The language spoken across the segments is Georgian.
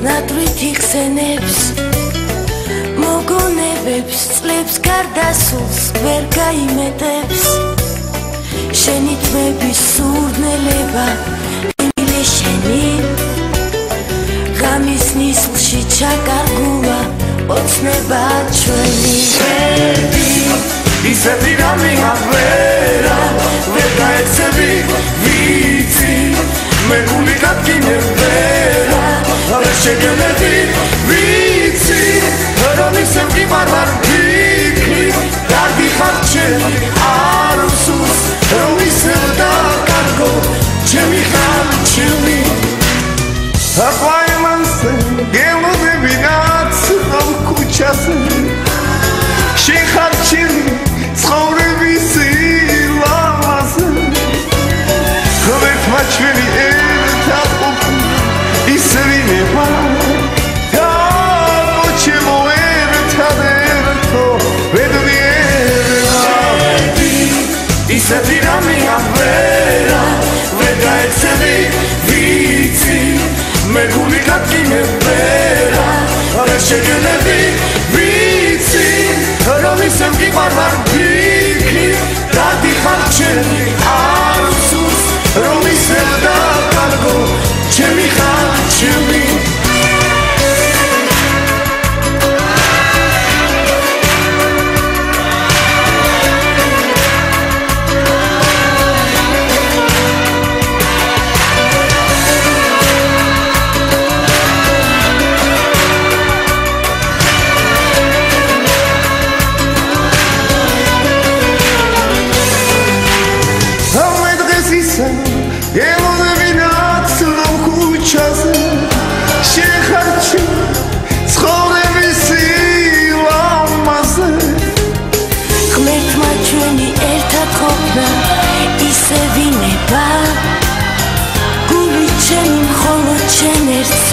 ნატრით იხსენებს მოგონებებს წლებს გარდასულს ვერ გაიმეტებს შენი თმების სურნელება იმილე შენი ღამის ნისლში ჩაკარგულა ოცნება ჩვენი ისეთი რამეა ვერა ვერ გაეცემი ვიცი მე გული გადგინე ვერა არ შეგემედი ვიცი რომ ისე მყივარ გიქრი კარგი ხარ ჩემი არ უსურს რომ ისე დაკარგო ჩემი ხალჩილი აპაიმანსე გელოდები ნაცნობ ქუჩაზე შენ ხარ ჩემი ცხოვრების ლამაზე ღმერთმა ჩვენი ერთად ყოფნა ისე ვინება და მოჩემო ერთადერთო ვედნიერება ისეთი რამეა ვერა ვერ გაეცემი ვიცი მე გული გადგინე ვერა არ შეგელები ვიცი რომ ისე მყივარ გიქრი დადიხარ ჩემი არ უსურს რომ ისე დაკარგო ჩემი ხალჩილი გელოდები ნაცნობ ქუჩაზე შენ ხარ ჩემი ცხოვრების ლამაზე ღმერთმა ჩვენი ერთად ყოფნა ისე ვინება გული ჩემი მხოლოდ შენ ერთს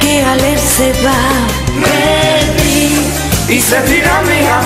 გეალერსება მე ისეთი რამეა